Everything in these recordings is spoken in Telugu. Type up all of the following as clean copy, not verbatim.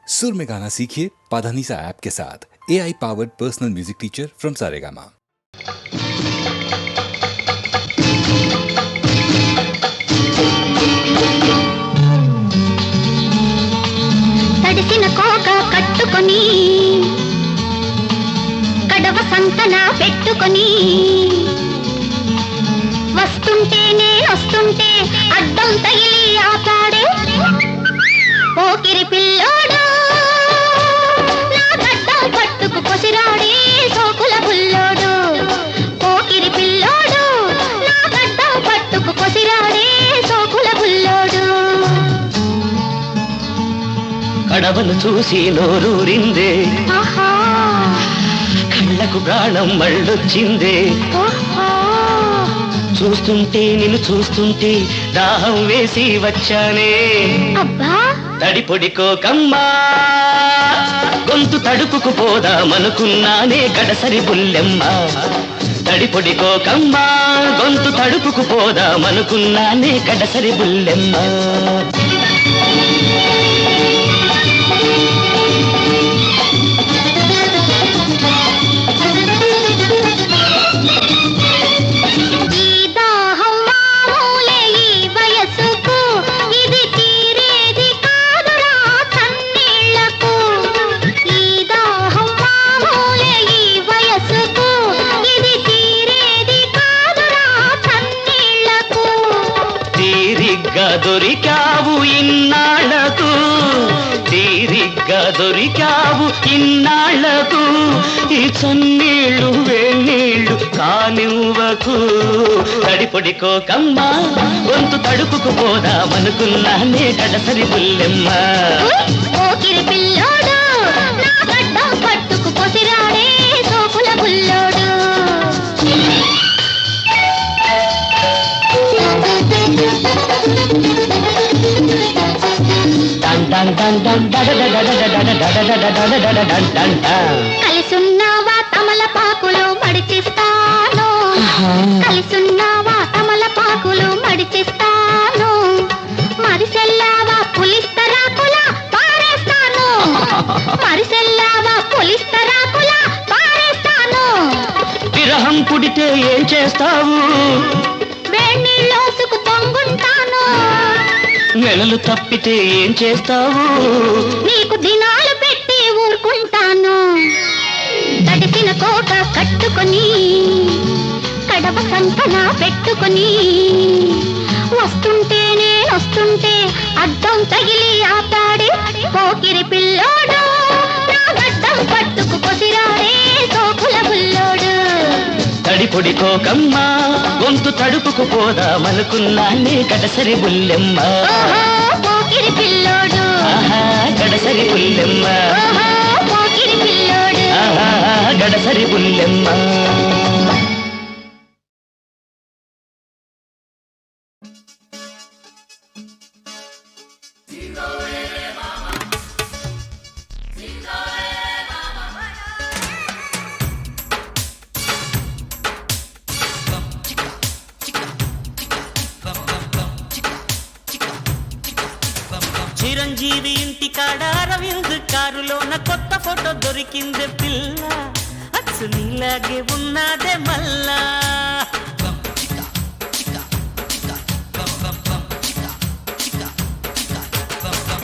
सुर में गाना सीखिए पाधानीसा ऐप के साथ AI powered personal music teacher from Saregama. తడిసిన కోక కట్టుకొని కడవ సంతన పెట్టుకొని వస్తుంటే అడ్డం తగిలి ఆపాడే పోకిరి పిల్లోడు నా గడ్డం పట్టుకు కొసిరాడే సోకుల బుల్లోడు పోకిరి పిల్లోడు నా గడ్డం పట్టుకు కొసిరాడే సోకుల బుల్లోడు కడవను చూసి నోరూరిందే ఆహా కళ్ళకు ప్రాణం మళ్ళొచ్చిందే చూస్తుంటే నిన్ను చూస్తుంటే దాహం వేసి వచ్చానే అబ్బా తడి పొడికోకమ్మా గొంతు తడుపుకు పోదామనుకున్నానే గడసరి బుల్లెమ్మ తడి పొడికోకమ్మా గొంతు తడుపుకు పోదామనుకున్నానే గడసరి బుల్లెమ్మ దొరికావు ఇన్నాళ్లకు తీరిగ్గా దొరికావు ఇన్నాళ్లకు ఈ చన్నీళ్ళు వేణీళ్ళు కానివ్వకు తడిపొడికోకమ్మా గొంతు తడుపుకు పోదామనుకున్నానే గడసరి బుల్లెమ్మ పోకిరి పిల్లోడు నా గడ్డం పట్టుకు కొసిరాడే సోకుల బుల్లోడు కలిసున్నావా తమలపాకులు మడిచిస్తాను కలిసున్నావా తమలపాకులు మడిచిస్తాను మరిసెల్లావా పులిస్తరాకుల పారేస్తాను మరిసెల్లావా పులిస్తరాకుల పారేస్తాను విరహం పుడితే ఏం చేస్తావు వేణీళ్ళోసుకు తొంగుంటాను నెలలు తప్పితే ఏం చేస్తావు నీకు దినాలు పెట్టి ఊరుకుంటాను తడిసిన కోట కట్టుకొని కడవ సంతన పెట్టుకొని వస్తుంటే అడ్డం తగిలి ఆపాడే పోకిరి పిల్లోడు నా గడ్డం పట్టుకు కొసిరాడే సోకుల బుల్లోడు తడిపొడికోకమ్మా గొంతు తడుపుకు పోదామనుకున్నానే గడసరి బుల్లెమ్మ పోకిరి పిల్లోడు గడసరి బుల్లెమ్మ పోకిరి పిల్లోడు గడసరి బుల్లెమ్మ చిరంజీవి ఇంటి కాడ అరవింద్ కారులోన కొత్త ఫోటో దొరికింది పిల్ల అచ్చు నీలాగే ఉన్నదే మల్లా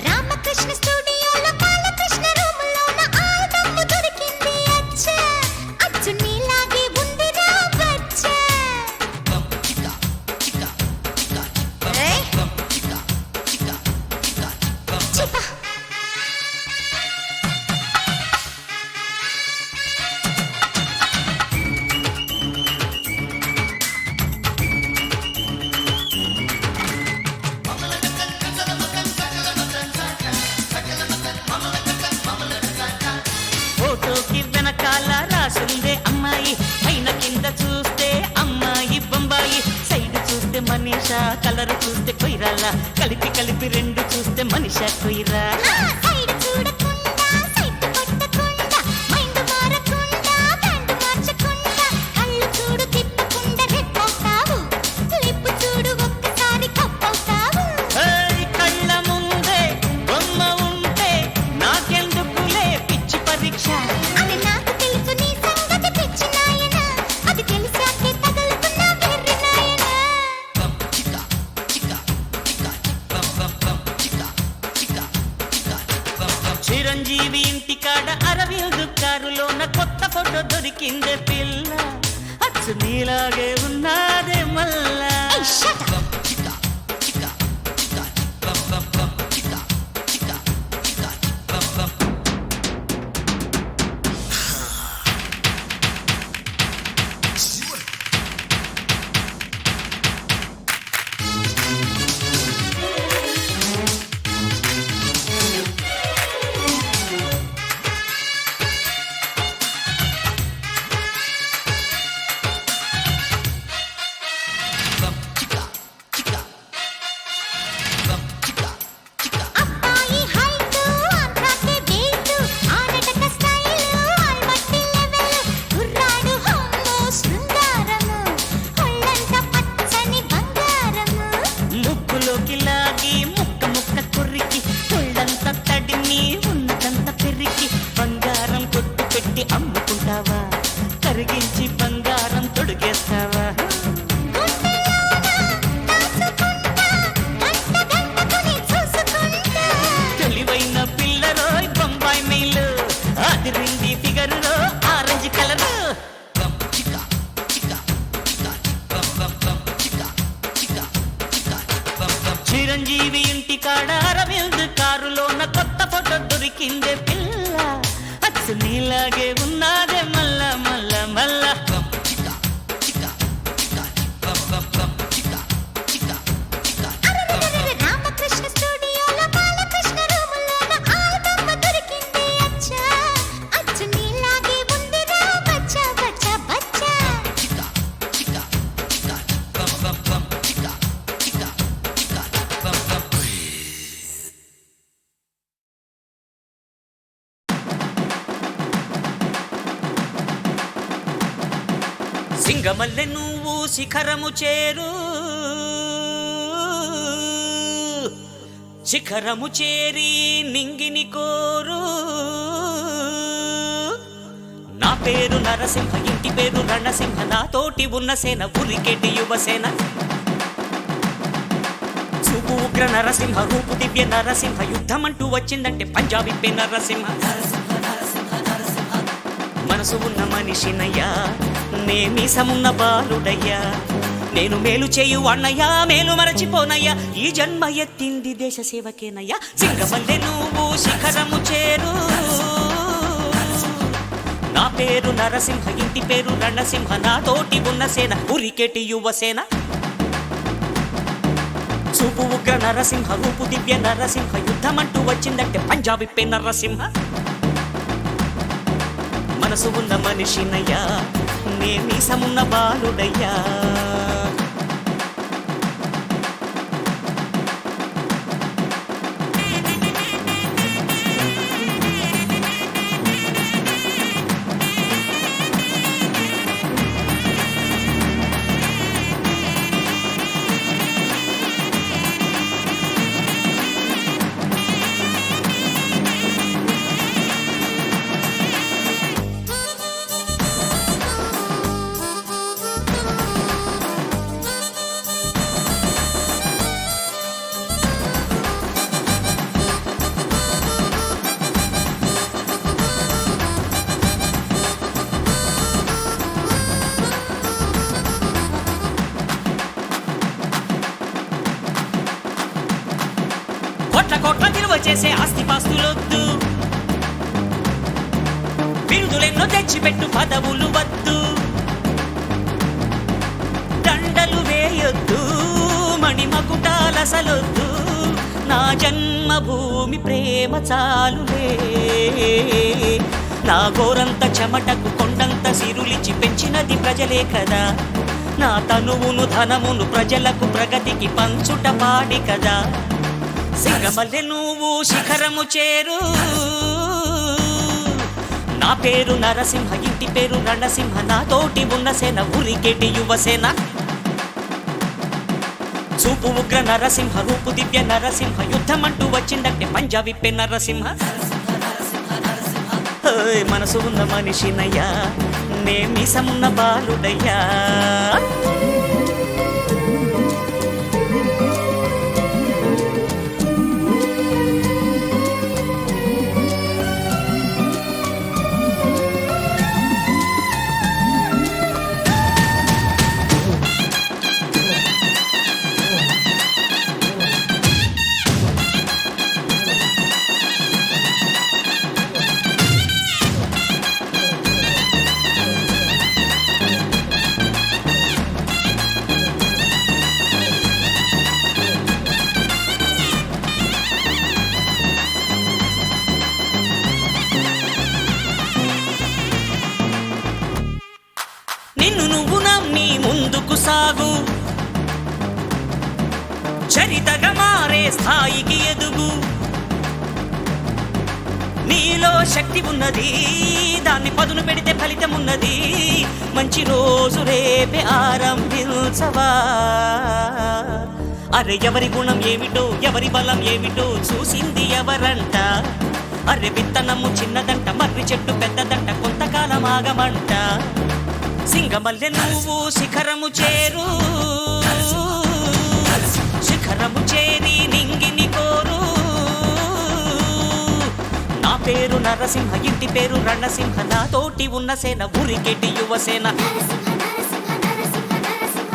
రామకృష్ణ స్టూడియోలో బాలకృష్ణ రూములోన ఆల్బమ్ దొరికింది అచ్చు నీలాగే ఉంది రా బచ్చా ఫోటోకి వెనకాల రాసుందే అమ్మాయి పైన కింద చూస్తే అమ్మాయి బొంబాయి సైడ్ చూస్తే మనీషా కలర్ చూస్తే కొయిరాల కలిపి కలిపి రెండు చూస్తే మనిషా కొయిరా కళ్ళ ముందే బొమ్మ ఉంటే నాకే చిరంజీవి ఇంటికాడ అరవిందు కారులోన కొత్త ఫోటో దొరికిందే పిల్ల అచ్చు నీలాగే ఉన్నాదే మల్లా ఏయ్, shut up. అబ్బాయి హైట్ ఆంధ్రాకే బీట్ ఆనటక స్టైల్ ఆల్మట్టి లెవెల్ కుర్రాడు హమ్ము శృంగారము ఒళ్ళంతా పచ్చని బంగారము ముక్కులోకి లాగి ముక్క ముక్క కొరికి ఒళ్ళంతా తడిని ఉన్నదంత పెరికి బంగారం కొట్టు పెట్టి అమ్ముకుంటావా కరిగించి బంగారం తొడిగేస్తావా తెలివైన పిల్లరోయ్ బొంబాయి మెయిల్ అదిరింది ఫిగరులో ఆరెంజ్ కలర్ చిరంజీవి ఇంటికాడ అరవింద్ కారులోన కొత్త ఫోటో దొరికిందే పిల్ల అచ్చు నీలాగే ఉన్నాదే మల్ల మల్ల మల్ల రామకృష్ణ స్టూడియోలో బాలకృష్ణ రూములోన ఆల్బమ్ దొరికింది అచ్చా అచ్చు నీలాగే ఉందిరా బచ్చా బచ్చా బచ్చా సింగమల్లె నువ్వు శిఖరము చేరు శిఖరము చేరి నింగిని కోరు నా పేరు నరసింహ ఇంటి పేరు రణసింహ నాతోటి ఉన్న సేన ఉరికెటి యువసేన చూపు ఉగ్ర నరసింహ రూపు దివ్య నరసింహ యుద్ధమంటూ వచ్చిందంటే పంజాబీ పే నరసింహ మనసు ఉన్న మనిషినయ్యా నే మీసమున్న బాలుడయ్యా నేను మేలు చేయు అన్నయ్యా మేలు మరచిపోనయ్యా ఈ జన్మ ఎత్తింది దేశ సేవకేనయ్యా సింగమల్లె నువ్వు శిఖరము చేరు నా పేరు నరసింహ ఇంటి పేరు రణసింహ నాతోటి ఉన్న సేన ఉరికెటి యువసేన చూపు ఉగ్ర నరసింహ రూపు దివ్య నరసింహ యుద్ధమంటూ వచ్చిందంటే పంజాబీ పే నరసింహ మనసు ఉన్న మనిషినయ్యా నే మీసమున్న బాలుడయ్యా కోట్ల కోట్ల విలువ చేసే ఆస్తిపాస్తులొద్దు బిరుదులెన్నో తెచ్చిపెట్టు పదవులు వద్దు దండలు వేయొద్దు మణిమకుటాలసలొద్దు నా జన్మభూమి ప్రేమ చాలులే నా గోరంత చెమటకు కొండంత సిరులిచి పెంచినది ప్రజలే కదా నా తనువును ధనమును ప్రజలకు ప్రగతికి పంచుట పాడి కదా సింగమల్లె నువ్వు శిఖరము చేరు నా పేరు నరసింహ ఇంటి పేరు రణసింహ నాతోటి ఉన్న సేన ఉరికెటి యువసేన చూపు ఉగ్ర నరసింహ రూపు దివ్య నరసింహ యుద్ధమంటూ వచ్చిందంటే పంజాబీ పే నరసింహ మనసు ఉన్న మనిషినయ్యా నే మీసమున్న బాలుడయ్యా చరితగా మారే స్థాయికి ఎదుగు. నీలో శక్తి ఉన్నది, దాన్ని పదును పెడితే ఫలితం ఉన్నది. మంచి రోజు రేపే ఆరంభించవా. అరే ఎవరి గుణం ఏమిటో, ఎవరి బలం ఏమిటో చూసింది ఎవరంట. అరే విత్తనము చిన్నదంట, మర్రి చెట్టు పెద్దదంట, కొంతకాలం ఆగమంట. సింగమల్లె నువ్వు శిఖరము చేరు, శిఖరము చేరి నింగిని కోరు. నా పేరు నరసింహ, ఇంటి పేరు రణసింహ, నా తోటి ఉన్న సేన ఊరికెటి యువసేన.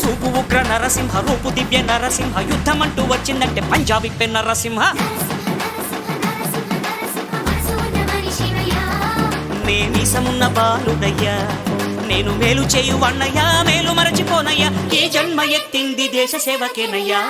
చూపు ఉగ్ర నరసింహ, రూపు దివ్య నరసింహ, యుద్ధమంటూ వచ్చిందంటే పంజాబీ పెన్ నరసింహ. నేనీసమున్న బాలుడయ్యా, నేను మేలు చేయు అన్నయ్యా, మేలు మరచిపోనయ్యా. ఈ జన్మ ఎత్తింది దేశ సేవకేనయ్యా.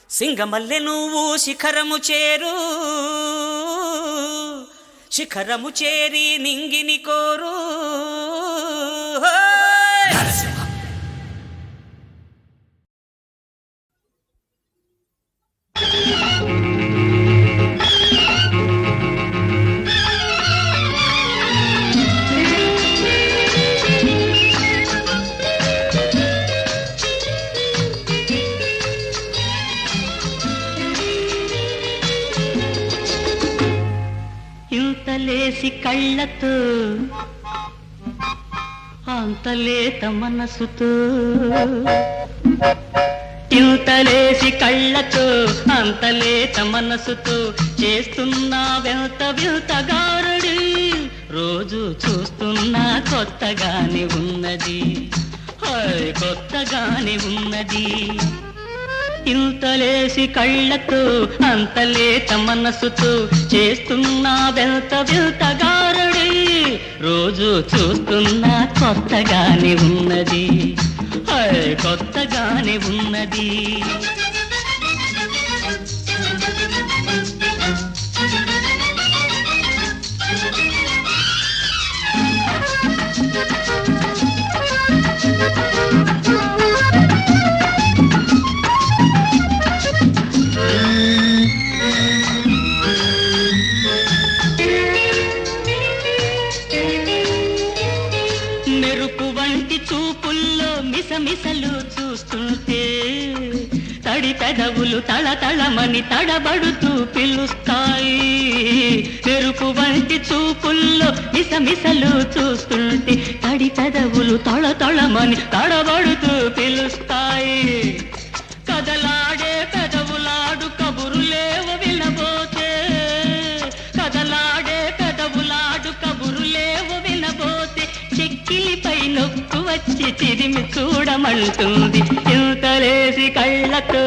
సింగమల్లె నువ్వు శిఖరము చేరు, శిఖరము చేరి నింగిని కోరు. ఇంతలేసి కళ్ళతో, అంతలేత మనసుతో, ఇంతలేసి కళ్ళతో, అంతలేత మనసుతో చేస్తున్నా వెంత వింతగారడి. రోజు చూస్తున్నా కొత్తగానే ఉన్నది, కొత్తగానే ఉన్నది. ఇంతలేసి కళ్ళతో, అంతలేత మనసుతో చేస్తున్నా వెంత వింతగారడి. రోజు చూస్తున్నా కొత్తగానే ఉన్నది, కొత్తగానే ఉన్నది. మిసలు చూస్తుంటే తడి పెదవులు తళతళమని తడబడుతూ పిలుస్తాయి. మెరుపు వంటి చూపుల్లో మిసమిసలు చూస్తుంటే తడి పెదవులు తళతళమని తడబడుతూ పిలుస్తాయి. కదలాడే పెదవులాడు కబురులేవు వినబోతే, కదలాడే పెదవులాడు కబురులేవు వినబోతే, చెక్కిలిపై నొక్కు వచ్చి చిరిమి చూడమంటుంది. ఇంతలేసి కళ్ళతో,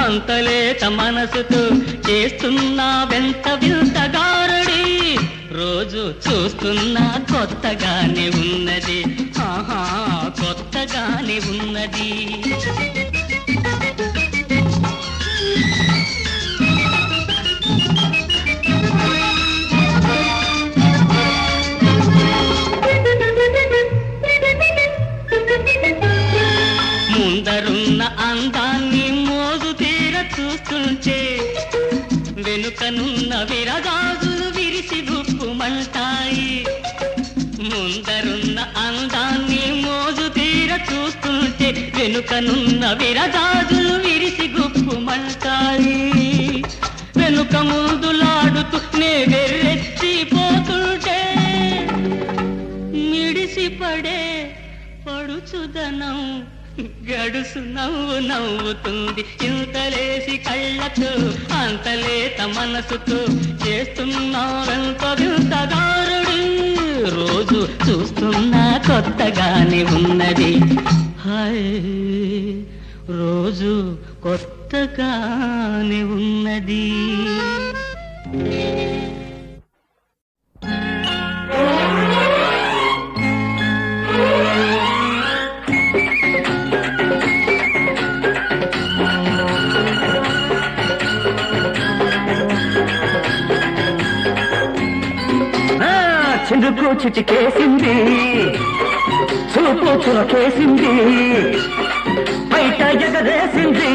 అంతలేత మనసుతో చేస్తున్నా వెంత వింతగారడి. రోజు చూస్తున్నా కొత్తగానే ఉన్నది, ఆహా కొత్తగానే ఉన్నది. ముందరున్న అందాన్ని మోజు తీర చూస్తుంటే, వెనుకనున్న విరగాజులు విరిసి గుప్పుమంటాయి. ముందరున్న అందాన్ని మోజు తీర చూస్తుంటే, వెనుకనున్న విరగాజులు విరిసి గుప్పుమంటాయి. వెనుక ముందులాడుతూ నే వెర్రెత్తిపోతుంటే, మిడిసి పడే పడుచుదనం గడుసు నవ్వు నవ్వుతుంది. ఇంతలేసి కళ్ళతో, అంతలేత మనసుతో చేస్తున్నావెంత వింతగారడి. రోజు చూస్తున్నా కొత్తగానే ఉన్నది, హాయ్ రోజు కొత్తగానే ఉన్నది. చినుకు చిటికేసింది, చూపు చురకేసింది, బయట ఎగరేసింది.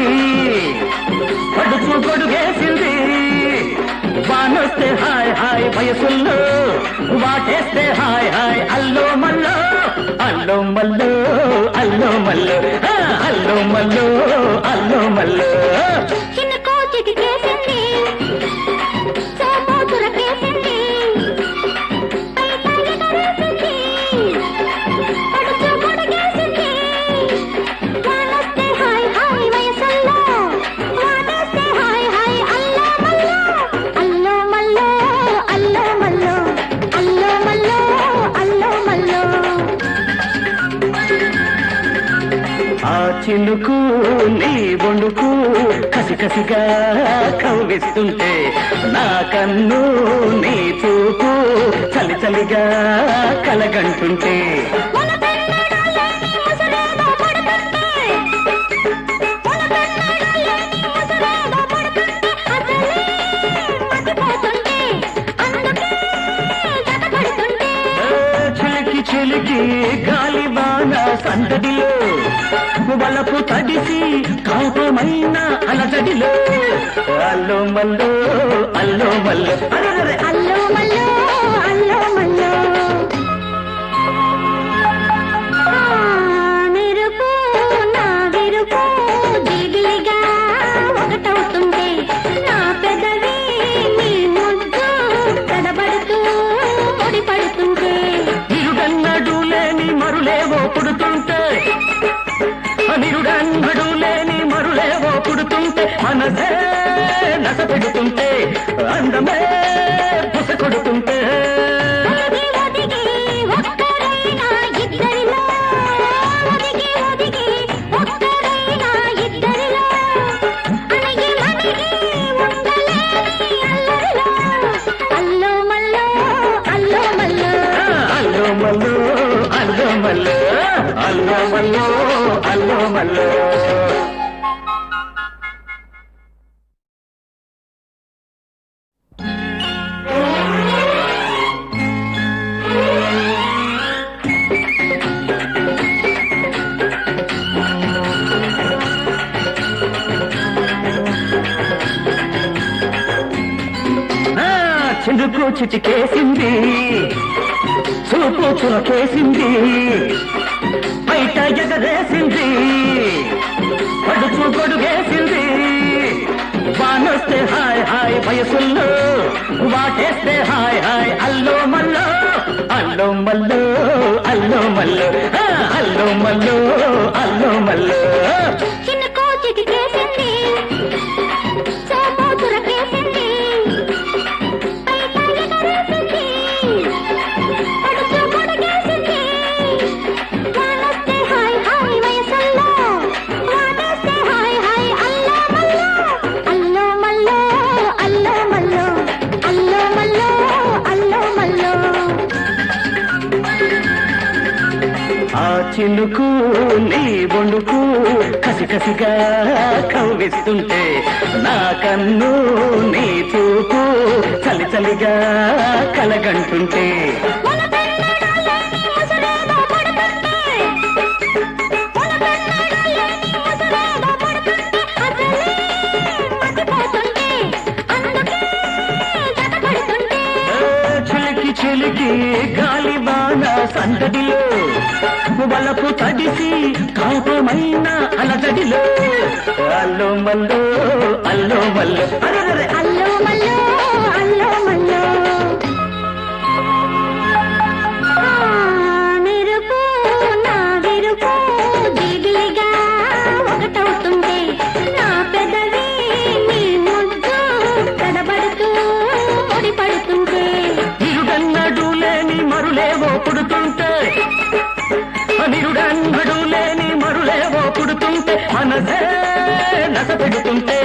పడుచు కొడుగేసింది వానొస్తే హాయ్ హాయ్ వయసుల్లో వాటేస్తే హాయ్ హాయ్ అల్లో మల్లో అల్లో మల్లో అల్లో మల్లో అల్లో మల్లో అల్లో మల్లో చిన్న కోచికి కేసింది సోమోసుర కేసింది పైకి ఎగరేసింది పడుచు కొడుగేసింది వానొస్తే హాయ్ హాయ్ వయసుల్లో వాటేస్తే హాయ్ హాయ్ అల్లో మల్లో అల్లో మల్లో అల్లో మల్లో అల్లో మల్లో ఆ చినుకు నీ బొండుకు కసి కసిగా కవ్విస్తుంటే నా కన్ను నీ చూపు చలి చలిగా కలగంటుంటే చిలికి చిలికి గాలివాన సందడిలో వలపు తడిసి కాపమైన అలజడిలో అల్లో మల్లో అల్లో మల్లో అరెరెరె. అల్లో మల్లో అల్లో మల్లో మెరుపు నా విరుపు దిగిలిగా ఒకటవుతుంటే నా పెదవి నీ ముద్దు తడబడుతూ ముడిపడుతుంటే నిరుడన్నడు లేని మరులేవో పుడుతుంటే నిరుడన్నడు లేని మరులేవో పుడుతుంటే మనసే నస పెడుతుంటే అందమే బుస కొడుతుంటే ఒదిగి ఒదిగి ఒక్కరైనా ఇద్దరిలో ఒదిగి ఒదిగి ఒక్కరైనా ఇద్దరిలో అణగి మణిగి ఉండలేని అల్లరిలో అల్లో మల్లో అల్లో మల్లో అల్లో మల్లో అల్లో మల్లో అల్లో మల్లో అల్లో మల్లో చిందుకు చిటికేసింది చూపు చురకేసింది బయట ఎగరేసింది పడుచు కొడుగేసింది వానొస్తే హాయ్ హాయ్ వయసుల్లో వాటేస్తే హాయ్ హాయ్ అల్లో మల్లో అల్లో మల్లో అల్లో మల్లో అల్లో మల్లో అల్లో మల్లో చిన్న కోచికి కేసింది సోమోసుర కేసింది పైకి ఎగరేసింది పడుచు కొడుగేసింది వానొస్తే హాయ్ హాయ్ వయసుల్లో వాటేస్తే హాయ్ హాయ్ అల్లో మల్లో అల్లో మల్లో అల్లో మల్లో అల్లో మల్లో ఆ చినుకు నీ బొండుకు కసి కసిగా కవ్విస్తుంటే నా కన్ను నీ చూపు చలి చలిగా కలగంటుంటే చిలికి చిలికి గాలివాన సందడిలో వలపు తడిసి కాపమైన అలజడిలో అల్లో మల్లో అల్లో మల్లో అరెరెరె. అల్లో మల్లో అల్లో మల్లో మెరుపు నా విరుపు దిగిలిగా ఒకటవుతుంటే నా పెదవి నీ ముద్దు తడబడుతూ ముడిపడుతుంటే నిరుడన్నడు లేని మరులేవో పుడుతుంటే నిరుడన్నడు లేని మరులేవో పుడుతుంటే మనసే నస పెడుతుంటే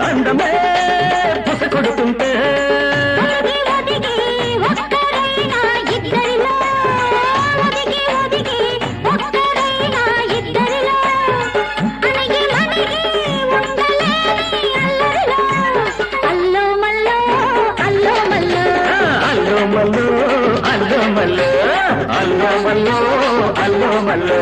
అందమే బుస కొడుతుంటే ఒదిగి ఒదిగి ఒక్కరైనా ఇద్దరిలో ఒదిగి ఒదిగి ఒక్కరైనా ఇద్దరిలో అణగి మణిగి ఉండలేని అల్లరిలో అల్లో మల్లో అల్లో మల్లో అల్లో మల్లో అల్లో మల్లో అల్లో మల్లో అల్లో మల్లో